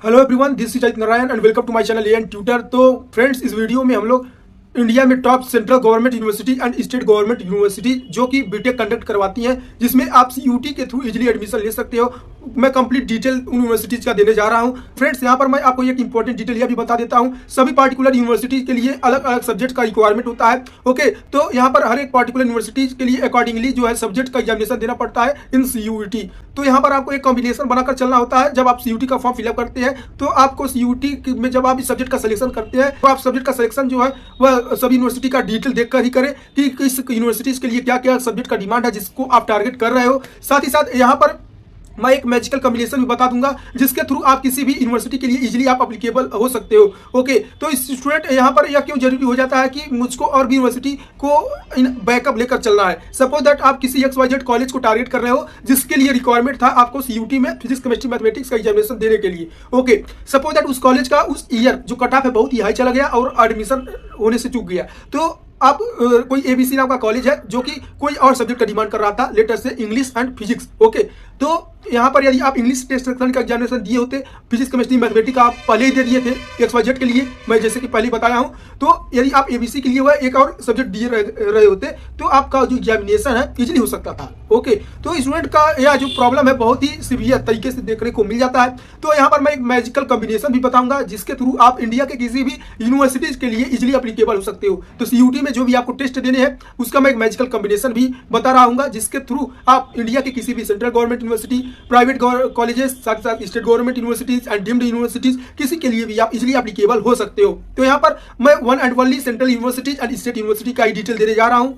Hello everyone, this is Ajit Narayan and welcome to my channel AN tutor. तो friends, इस video में हम लोग इंडिया में top central government university and state government university जो कि बीटेक कंडक्ट करवाती हैं, जिसमें आप सीयूटी के थ्रू इजीली एडमिशन ले सकते हो, मैं कंप्लीट डिटेल उन यूनिवर्सिटीज का देने जा रहा हूं। फ्रेंड्स, यहां पर मैं आपको एक इंपॉर्टेंट डिटेल यह भी बता देता हूं, सभी पार्टिकुलर यूनिवर्सिटीज के लिए अलग अलग सब्जेक्ट का रिक्वायरमेंट होता है। ओके, तो यहां पर हर एक पार्टिकुलर यूनिवर्सिटीज के लिए अकॉर्डिंगली जो है सब्जेक्ट का एग्जामिनेशन देना पड़ता है इन सीयूटी। तो यहाँ पर आपको एक कॉम्बिनेशन बनाकर चलना होता है। जब आप सीयूटी का फॉर्म फिलअप करते हैं तो आपको सीयूटी में जब आप इस सब्जेक्ट का सिलेक्शन करते हैं तो आप सब्जेक्ट का सिलेक्शन जो है वह सभी यूनिवर्सिटी का डिटेल देखकर ही करें कि किस यूनिवर्सिटीज के लिए क्या क्या सब्जेक्ट का डिमांड है जिसको आप टारगेट कर रहे हो। साथ ही साथ यहाँ पर मैं एक मैजिकल कॉम्बिनेशन भी बता दूंगा जिसके थ्रू आप किसी भी यूनिवर्सिटी के लिए इजीली आप एप्लीकेबल हो सकते हो। ओके, तो स्टूडेंट यहाँ पर यह क्यों जरूरी हो जाता है कि मुझको और भी यूनिवर्सिटी को बैकअप लेकर चलना है। सपोज दैट आप किसी XYZ कॉलेज को टारगेट कर रहे हो जिसके लिए रिक्वायरमेंट था आपको सीयूटी में फिजिक्स केमिस्ट्री मैथमेटिक्स का एग्जामिनेशन देने के लिए। ओके, सपोज दैट उस कॉलेज का उस ईयर जो कट ऑफ है बहुत ही हाई चला गया और एडमिशन होने से चूक गया, तो अब कोई ABC नाम का कॉलेज है जो कि कोई और सब्जेक्ट का डिमांड कर रहा था, लेटर से इंग्लिश एंड फिजिक्स। ओके, तो यहाँ पर यदि आप इंग्लिश टेस्ट का एग्जामिनेशन दिए होते, फिजिक्स केमिस्ट्री मैथमेटिक्स आप पहले ही दे दिए थे XYZ के लिए, मैं जैसे कि पहले बताया हूँ, तो यदि आप ABC के लिए हुआ एक और सब्जेक्ट दिए रहे होते तो आपका जो एग्जामिनेशन है इजीली हो सकता था। ओके, तो स्टूडेंट का यह जो प्रॉब्लम है बहुत ही सीवियर तरीके से देखने को मिल जाता है। तो यहाँ पर मैं एक मैजिकल कॉम्बिनेशन भी बताऊंगा जिसके थ्रू आप इंडिया के किसी भी यूनिवर्सिटीज के लिए इजीली एप्लीकेबल हो सकते हो। तो सीयूटी में जो भी आपको टेस्ट देने हैं उसका मैं एक मैजिकल कॉम्बिनेशन भी बता रहा हूँ जिसके थ्रू आप इंडिया के किसी भी central government university, private colleges, साथ साथ state government universities and deemed universities किसी के लिए भी आप इजीली एप्लीकेबल हो सकते हो। तो यहाँ पर मैं one and only central universities and state university का ही डिटेल देने जा रहा हूँ।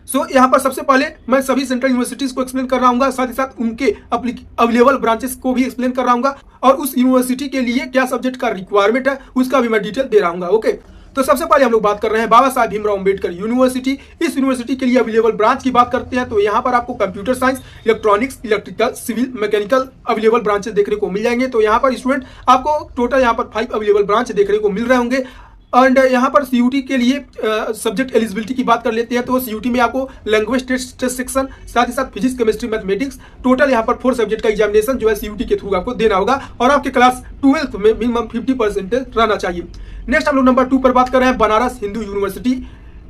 सो यहाँ पर सबसे पहले मैं सभी सेंट्रल यूनिवर्सिटीज को एक्सप्लेन कर रहा हूँ, साथ ही साथ उनके अवेलेबल ब्रांचेस को भी एक्सप्लेन कर रहा हूँ और उस यूनिवर्सिटी के लिए क्या सब्जेक्ट का रिक्वायरमेंट है उसका भी मैं डिटेल दे रहा हूँ। ओके, तो सबसे पहले हम लोग बात कर रहे हैं बाबा साहेब भीमराव अंबेडकर यूनिवर्सिटी। इस यूनिवर्सिटी के लिए अवेलेबल ब्रांच की बात करते हैं तो यहाँ पर आपको computer science, electronics, electrical, civil, mechanical available branches देखने को मिल जाएंगे। तो यहाँ पर स्टूडेंट आपको टोटल यहाँ पर 5 अवेलेबल ब्रांच देखने को मिल रहे होंगे। एंड यहाँ पर सीयूटी के लिए सब्जेक्ट एलिजिबिलिटी की बात कर लेते हैं तो सीयूटी में आपको लैंग्वेज टेस्ट सेक्शन, साथ ही साथ फिजिक्स केमिस्ट्री मैथमेटिक्स, टोटल यहाँ पर 4 सब्जेक्ट का एग्जामिनेशन जो है सीयूटी के थ्रू आपको देना होगा और आपके क्लास 12th में मिनिमम 50% रहना चाहिए। नेक्स्ट हम लोग नंबर 2 पर बात कर रहे हैं बनारस हिंदू यूनिवर्सिटी।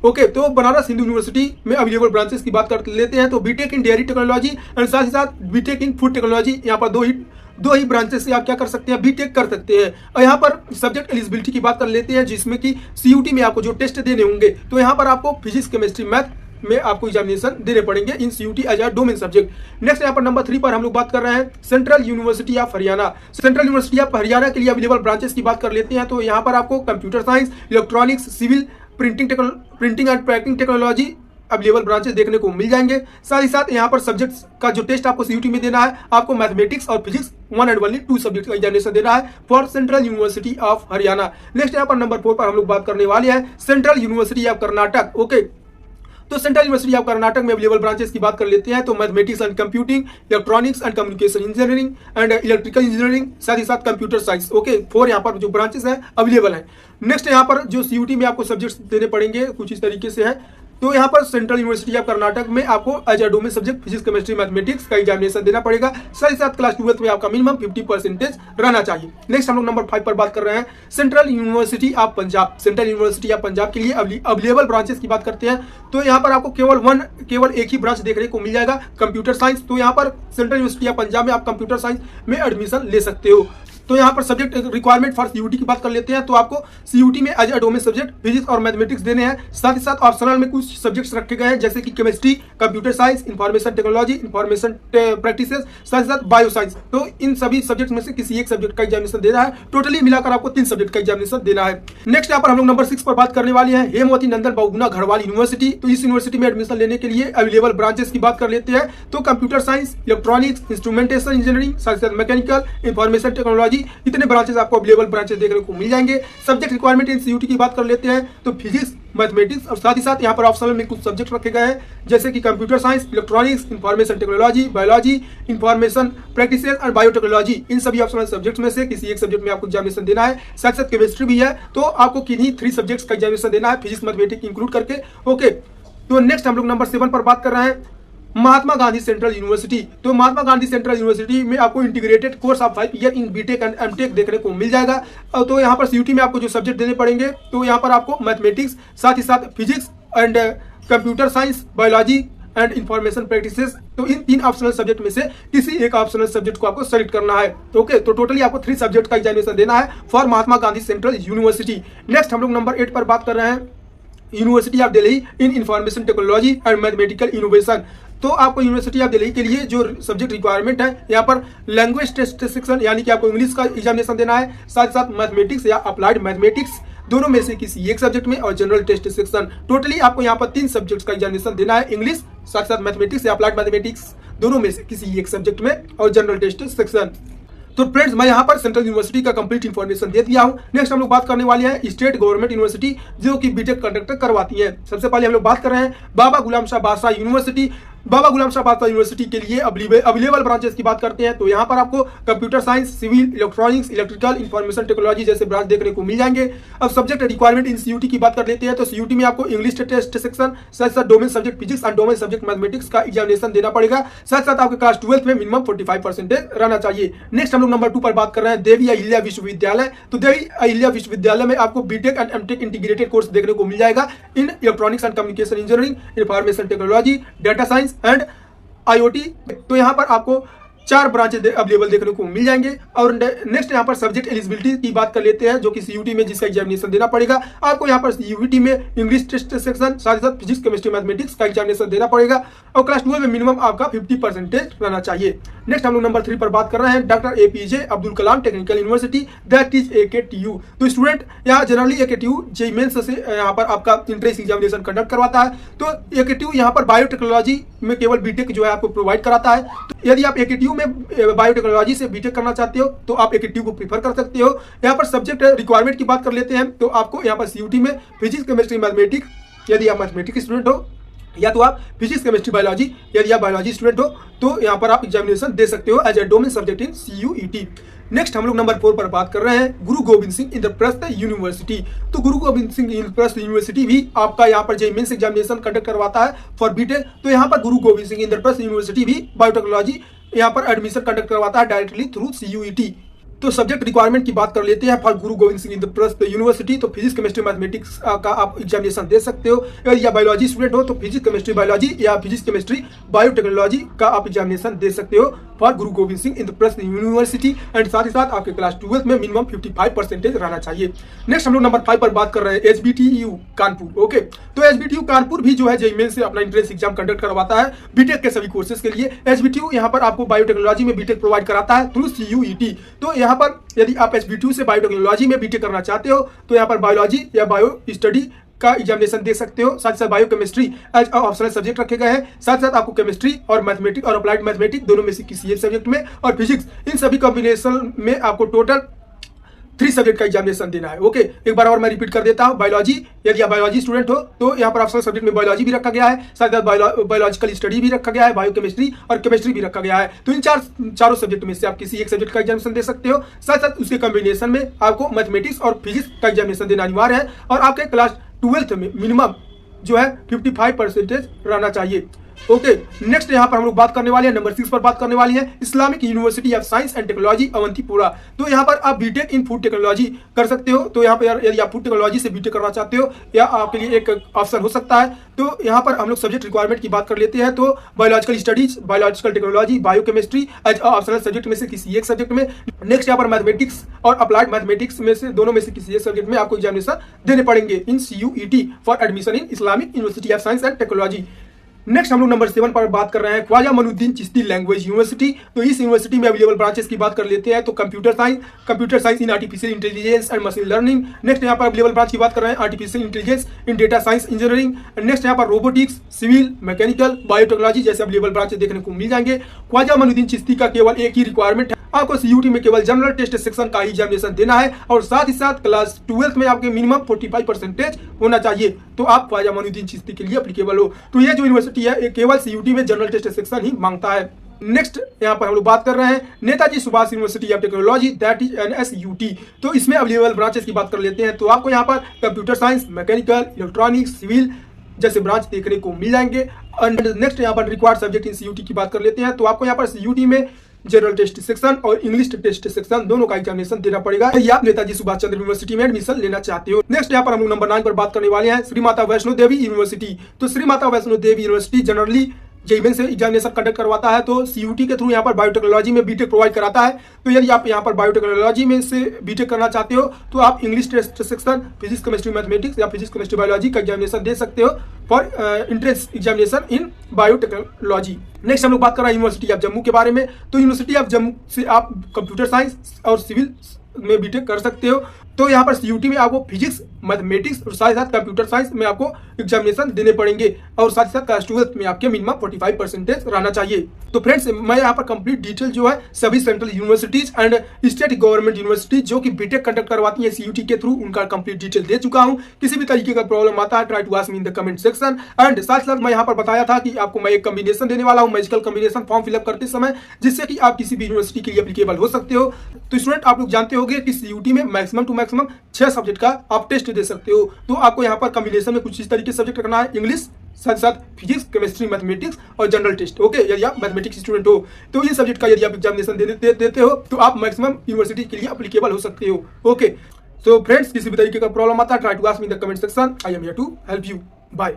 ओके, तो बनारस हिंदू यूनिवर्सिटी में अवेलेबल ब्रांचेस की बात कर लेते हैं तो BTech in dairy technology and साथ ही साथ बीटेक इन फूड टेक्नोलॉजी, यहाँ पर दो ही ब्रांचेस से आप क्या कर सकते हैं, बीटेक कर सकते हैं। और यहाँ पर सब्जेक्ट एलिजिबिलिटी की बात कर लेते हैं जिसमें कि सीयूटी में आपको जो टेस्ट देने होंगे तो यहाँ पर आपको फिजिक्स केमिस्ट्री मैथ में आपको एग्जामिनेशन देने पड़ेंगे in CUET as a domain subject. Next यहाँ पर नंबर 3 पर हम लोग बात कर रहे हैं central university of Haryana. Central university of Haryana के लिए अवेलेबल ब्रांचेस की बात कर लेते हैं तो यहाँ पर आपको computer science, electronics, civil, printing and packing technology available branches देखने को मिल जाएंगे। साथ ही साथ यहाँ पर सब्जेक्ट्स का जो टेस्ट आपको सीयूटी में देना है, आपको मैथमेटिक्स और फिजिक्स 1 एंड ओनली 2 सब्जेक्ट का एग्जामिनेशन देना है for central university of Haryana. Next यहाँ पर नंबर 4 पर हम लोग बात करने वाले हैं central university of Karnataka. Okay, तो सेंट्रल यूनिवर्सिटी ऑफ कर्नाटक में अवेलेबल ब्रांचेस की बात कर लेते हैं तो mathematics and computing, electronics and communication engineering and electrical engineering, साथ ही साथ कंप्यूटर साइंस। ओके, 4 यहाँ पर जो ब्रांचेस हैं अवेलेबल हैं। नेक्स्ट यहाँ पर जो सीयूटी में आपको सब्जेक्ट्स देने पड़ेंगे कुछ इस तरीके से है। तो यहाँ पर सेंट्रल यूनिवर्सिटी ऑफ कर्नाटक में आपको as a domain subject physics chemistry mathematics का एग्जामिनेशन देना पड़ेगा, साथ ही साथ क्लास 12th में आपका मिनिमम 50% रहना चाहिए। नेक्स्ट हम लोग नंबर 5 पर बात कर रहे हैं central university of Punjab. Central university of Punjab के लिए अवेलेबल ब्रांचेस की बात करते हैं तो यहाँ पर आपको केवल एक ही ब्रांच देखने को मिल जाएगा, कंप्यूटर साइंस। तो यहाँ पर सेंट्रल यूनिवर्सिटी ऑफ पंजाब में आप कंप्यूटर साइंस में एडमिशन ले सकते हो। तो यहाँ पर सब्जेक्ट रिक्वायरमेंट फॉर सीयूटी की बात कर लेते हैं तो आपको सीयूटी में as a domain subject physics और मैथमेटिक्स देने हैं, साथ ही साथ ऑप्शनल में कुछ सब्जेक्ट्स रखे गए हैं जैसे कि chemistry, computer science, information technology, information practices, साथ ही साथ बायो साइंस। तो इन सभी सब्जेक्ट में से किसी एक सब्जेक्ट का एग्जामिनेशन देना है, टोटली मिलाकर आपको 3 सब्जेक्ट का एग्जामिनेशन देना है। नेक्स्ट यहाँ पर हम लोग नंबर 6 पर बात करने वाले हैं हेमवती नंदन बहुगुणा गढ़वाल यूनिवर्सिटी। तो इस यूनिवर्सिटी में एडमिशन लेने के लिए अवेलेबल ब्रांचेस की बात कर लेते हैं तो computer science, electronics, instrumentation engineering, साथ ही साथ मैकेनिकल, इंफॉर्मेशन टेक्नोलॉजी, इतने ब्रांचेस आपको अवेलेबल ब्रांचेस देखने को मिल जाएंगे। सब्जेक्ट रिक्वायरमेंट इन सीयूटी की बात कर लेते हैं तो फिजिक्स, मैथमेटिक्स और साथ ही साथ यहाँ पर ऑप्शनल में कुछ सब्जेक्ट रखे गए हैं जैसे कि computer science, electronics, information technology, biology, information practices और बायोटेक्नोलॉजी। इन सभी ऑप्शनल सब्जेक्ट्स में से किसी एक सब्जेक्ट में आपको एग्जामिनेशन देना है। साथ साथ केमिस्ट्री भी है तो आपको किन्हीं 3 सब्जेक्ट्स का एग्जामिनेशन देना है, फिजिक्स मैथमेटिक्स इंक्लूड करके। ओके, तो नेक्स्ट हम लोग नंबर 7 पर बात कर रहे हैं महात्मा गांधी सेंट्रल यूनिवर्सिटी। तो महात्मा गांधी सेंट्रल यूनिवर्सिटी में आपको integrated course of 5 year in BTech and MTech देखने को मिल जाएगा। तो यहाँ पर सीयूटी में आपको जो सब्जेक्ट देने पड़ेंगे, तो यहाँ पर आपको मैथमेटिक्स, साथ ही साथ physics and computer science, biology and information practices, तो इन 3 ऑप्शनल सब्जेक्ट में से किसी एक ऑप्शनल सब्जेक्ट को आपको सेलेक्ट करना है। ओके, तो टोटली आपको 3 सब्जेक्ट का एग्जामिनेशन देना है for Mahatma Gandhi central university. Next हम लोग नंबर 8 पर बात कर रहे हैं, university of Delhi in information technology and mathematical innovation. तो आपको यूनिवर्सिटी ऑफ दिल्ली के लिए जो सब्जेक्ट रिक्वायरमेंट है, यहाँ पर लैंग्वेज टेस्ट सेक्शन यानी कि आपको इंग्लिश का एग्जामिनेशन देना है, साथ ही साथ मैथमेटिक्स या अप्लाइड मैथमेटिक्स दोनों में से किसी एक सब्जेक्ट में, और जनरल टेस्ट सेक्शन। टोटली आपको यहाँ पर 3 सब्जेक्ट्स का एग्जामिनेशन देना है, इंग्लिश, साथ साथ मैथमेटिक्स या अप्लाइड मैथमेटिक्स दोनों में से किसी एक सब्जेक्ट में, और जनरल टेस्ट सेक्शन। तो फ्रेंड्स, मैं यहाँ पर सेंट्रल यूनिवर्सिटी का कंप्लीट इन्फॉर्मेशन दे दिया हूँ। नेक्स्ट हम लोग बात करने वाले हैं स्टेट गवर्नमेंट यूनिवर्सिटी जो कि बीटेक कंडक्ट करवाती है। सबसे पहले हम लोग बात कर रहे हैं बाबा गुलाम शाह बादशाह यूनिवर्सिटी। बाबा गुलाम शाह बादशाह यूनिवर्सिटी के लिए अवेलेबल ब्रांचेस की बात करते हैं, तो यहाँ पर आपको computer science, civil, electronics, electrical, information technology जैसे ब्रांच देखने को मिल जाएंगे। अब सब्जेक्ट रिक्वायरमेंट इन सीयूटी की बात कर लेते हैं, तो सीयूटी में आपको इंग्लिश टेस्ट सेक्शन, साथ साथ domain subject physics and domain subject mathematics का एग्जामिनेशन देना पड़ेगा। साथ साथ आपके क्लास 12 में मिनिमम 45% रहना चाहिए। नेक्स्ट हम लोग नंबर 2 पर बात कर रहे हैं देवी अहिल्या विश्वविद्यालय। तो देवी अहिल्या विश्वविद्यालय में आपको BTech and MTech integrated course देखने को मिल जाएगा in electronics and communication engineering, information technology, data science and IoT. तो यहाँ पर आपको 4 ब्रांचेस अवेलेबल देखने को मिल जाएंगे। और नेक्स्ट यहाँ पर सब्जेक्ट एलिजिबिलिटी की बात कर लेते हैं, जो कि सीयूटी में जिसका एग्जामिनेशन देना पड़ेगा आपको। यहाँ पर सीयूटी में इंग्लिश टेस्ट सेक्शन, साथ ही साथ फिजिक्स, केमिस्ट्री, मैथमेटिक्स का एग्जामिनेशन देना पड़ेगा, और क्लास 12 में मिनिमम आपका 50% रहना चाहिए। नेक्स्ट हम लोग नंबर 3 पर बात कर रहे हैं doctor APJ Abdul Kalam technical university, that is AKTU। तो स्टूडेंट यहाँ जनरली AKTU जेईई मेंस से यहाँ पर आपका इंट्रेंस एग्जामिनेशन कंडक्ट करवाता है। तो AKTU यहाँ पर बायोटेक्नोलॉजी में केवल बीटेक जो है आपको प्रोवाइड कराता है। तो यदि आप AKTU में बायोटेक्नोलॉजी से बीटेक करना चाहते हो तो आप AKTU को प्रीफर कर सकते हो। यहाँ पर सब्जेक्ट रिक्वायरमेंट की बात कर लेते हैं, तो आपको यहाँ पर सीयूटी में फिजिक्स, केमिस्ट्री, मैथमेटिक्स यदि आप मैथमेटिक्स स्टूडेंट हो, या तो आप फिजिक्स, केमिस्ट्री, बायोलॉजी यदि आप बायोलॉजी स्टूडेंट हो, तो यहाँ पर आप एग्जामिनेशन दे सकते हो as a domain subject in CUET। Next हम लोग नंबर 4 पर बात कर रहे हैं गुरु गोविंद सिंह इंद्रप्रस्थ यूनिवर्सिटी। तो गुरु गोविंद सिंह इंद्रप्रस्थ यूनिवर्सिटी भी आपका यहाँ पर जेईई मेंस एग्जामिनेशन कंडक्ट करवाता है फॉर बीटेक। तो यहाँ पर गुरु गोविंद सिंह इंद्रप्रस्थ यूनिवर्सिटी भी बायोटेक्नोलॉजी यहाँ पर एडमिशन कंडक्ट करवाता है डायरेक्टली थ्रू CUET। तो सब्जेक्ट रिक्वायरमेंट की बात कर लेते हैं for Guru Govind Singh Indraprastha university. तो फिजिक्स, केमिस्ट्री, मैथमेटिक्स का आप एग्जामिनेशन दे सकते हो, या बायोलॉजी स्टूडेंट हो तो फिजिक्स, केमिस्ट्री, बायोलॉजी या फिजिक्स, केमिस्ट्री, बायोटेक्नोलॉजी का आप एग्जामिनेशन दे सकते हो for Guru Govind Singh Indraprastha university. And साथ ही साथ आपके क्लास 12 में मिनिमम 55% रहना चाहिए। नेक्स्ट हम लोग नंबर 5 पर बात कर रहे हैं HBTU कानपुर। ओके, तो HBTU कानपुर भी जो है जेईई मेंस से अपना एंट्रेंस एग्जाम कंडक्ट करवाता है बीटेक के सभी कोर्सेज के लिए। HBTU यहाँ पर आपको बायोटेक्नोलॉजी में बीटेक प्रोवाइड कराता है थ्रू CUET। तो यहाँ पर यदि आप HBTU से बायोटेक्नोलॉजी में बीटेक करना चाहते हो तो यहाँ पर बायोलॉजी या बायो स्टडी का एग्जामिनेशन दे सकते हो। साथ ही साथ बायोकेमिस्ट्री एज ऑप्शनल सब्जेक्ट रखे गए हैं। साथ साथ आपको केमिस्ट्री और मैथमेटिक्स और अप्लाइड मैथमेटिक्स दोनों में से किसी एक सब्जेक्ट में, और फिजिक्स, इन सभी कॉम्बिनेशन में आपको टोटल 3 सब्जेक्ट का एग्जामिनेशन देना है। ओके, एक बार और मैं रिपीट कर देता हूँ, बायोलॉजी यदि आप बायोलॉजी स्टूडेंट हो तो यहाँ पर ऑप्शनल सब्जेक्ट में बायोलॉजी भी रखा गया है, साथ ही साथ बायोलॉजिकल स्टडी भी रखा गया है, बायोकेमिस्ट्री और केमिस्ट्री भी रखा गया है। तो इन चारों सब्जेक्ट में से आप किसी एक सब्जेक्ट का एग्जामिनेशन दे सकते हो। साथ साथ उसके कॉम्बिनेशन में आपको मैथमेटिक्स और फिजिक्स का एग्जामिनेशन देना अनिवार्य है, और आपके क्लास 12 में मिनिमम जो है 55% रहना चाहिए। ओके, नेक्स्ट यहाँ पर हम लोग बात करने वाले हैं नंबर 6 पर बात करने वाली है Islamic university of science and technology Awantipora. तो यहाँ पर आप बीटेक इन फूड टेक्नोलॉजी कर सकते हो। तो यहाँ पर यदि आप फूड टेक्नोलॉजी से बीटेक करना चाहते हो या आपके लिए एक ऑप्शन हो सकता है। तो यहाँ पर हम लोग सब्जेक्ट रिक्वायरमेंट की बात कर लेते हैं, तो biological studies, biological technology, biochemistry as optional subject में से किसी एक सब्जेक्ट में। नेक्स्ट यहाँ पर मैथमेटिक्स और अप्लाइड मैथमेटिक्स में से दोनों में से किसी एक सब्जेक्ट में आपको एग्जामिनेशन देने पड़ेंगे इन CUET for admission in Islamic university of science and technology. Next हम लोग नंबर 7 पर बात कर रहे हैं ख्वाजा मइनुद्दीन चिश्ती लैंग्वेज यूनिवर्सिटी। तो इस यूनिवर्सिटी में अवेलेबल ब्रांचेस की बात कर लेते हैं, तो computer science in artificial intelligence and machine learning. Next यहाँ पर अवेलेबल ब्रांच की बात कर रहे हैं आर्टिफिशियल इंटेलिजेंस इन डेटा साइंस इंजीनियरिंग। नेक्स्ट यहाँ पर रोबोटिक्स, सिविल, मैकेनिकल, बायोटेक्नोलॉजी जैसे अवेलेबल ब्रांचेस देखने को मिल जाएंगे। ख्वाजा मइनुद्दीन चिश्ती का केवल एक ही रिक्वायरमेंट है, आपको CUET में केवल जनरल टेस्ट सेक्शन का एग्जामिनेशन देना है, और साथ ही साथ क्लास 12 में आपके मिनिमम 45% होना चाहिए। तो आप ख्वाजा मइनुद्दीन चिश्ती के लिए एप्लीकेबल हो। तो ये जो यूनिवर्सिटी है केवल CUET में जनरल टेस्ट सेक्शन ही मांगता है। नेक्स्ट यहाँ पर हम लोग बात कर रहे हैं Netaji Subhash university of technology, that is NSUT। तो इसमें अवेलेबल ब्रांचेस की बात कर लेते हैं, तो आपको यहाँ पर computer science, mechanical, electronics, civil, जैसे ब्रांच देखने को मिल जाएंगे। एंड नेक्स्ट यहाँ पर रिक्वायर्ड सब्जेक्ट इन सीयूटी की बात कर लेते हैं। तो आपको यहाँ पर सीयूटी में जनरल टेस्ट सेक्शन और इंग्लिश टेस्ट सेक्शन दोनों का एग्जामिनेशन देना पड़ेगा या आप नेताजी सुभाष चंद्र यूनिवर्सिटी में एडमिशन लेना चाहते हो। नेक्स्ट यहाँ पर हम लोग नंबर 9 पर बात करने वाले हैं श्री माता वैष्णो देवी यूनिवर्सिटी। तो Shri Mata Vaishno Devi university generally JEE से एग्जामिनेशन कंडक्ट करवाता है। तो सीयूटी के थ्रू यहाँ पर बायोटेक्नोलॉजी में बीटेक प्रोवाइड कराता है। तो यदि आप यहाँ पर बायोटेक्नोलॉजी में से बीटेक करना चाहते हो तो आप English test section, physics chemistry mathematics या फिजिक्स केमिस्ट्री बायोलॉजी का एग्जामिनेशन दे सकते हो for entrance examination in biotechnology. Next हम लोग बात कर रहे हैं यूनिवर्सिटी ऑफ जम्मू के बारे में। तो यूनिवर्सिटी ऑफ जम्मू से आप कंप्यूटर साइंस और सिविल में बीटेक कर सकते हो। तो यहाँ पर सीयूटी में आपको फिजिक्स, मैथमेटिक्स और साथ ही साथ कंप्यूटर साइंस में आपको एग्जामिनेशन देने पड़ेंगे और साथ ही साथ क्लास 12 में आपके मिनिमम 45% रहना चाहिए। तो फ्रेंड्स मैं यहाँ पर कंप्लीट डिटेल जो है सभी central universities and state government university जो कि बीटेक कंडक्ट करवाती है सीयूटी के थ्रू उनका कंप्लीट डिटेल दे चुका हूँ। किसी भी तरीके का प्रॉब्लम आता है try to ask me in the comment section. And साथ साथ मैं यहाँ पर बताया था कि आपको मैं एक कॉम्बिनेशन देने वाला हूँ, मैजिकल कॉम्बिनेशन फॉर्म फिलअप करते समय, जिससे कि आप किसी भी यूनिवर्सिटी के लिए एप्लीकेबल हो सकते हो। तो स्टूडेंट आप लोग जानते होंगे कि सीयूटी में मैक्सिमम टू मैक्सिमम 6 सब्जेक्ट का आप टेस्ट दे सकते हो। तो आपको यहाँ पर कॉम्बिनेशन में कुछ इस तरीके सब्जेक्ट रखना है, इंग्लिश, साथ साथ फिजिक्स, केमिस्ट्री, मैथमेटिक्स और जनरल टेस्ट। ओके, यदि आप मैथमेटिक्स स्टूडेंट हो तो ये सब्जेक्ट का यदि आप एग्जामिनेशन देते हो तो आप मैक्सिमम यूनिवर्सिटी के लिए एप्लीकेबल हो सकते हो। ओके, सो फ्रेंड्स किसी भी तरीके का प्रॉब्लम आता है try to ask me in the comment section. I am here to help you. Bye.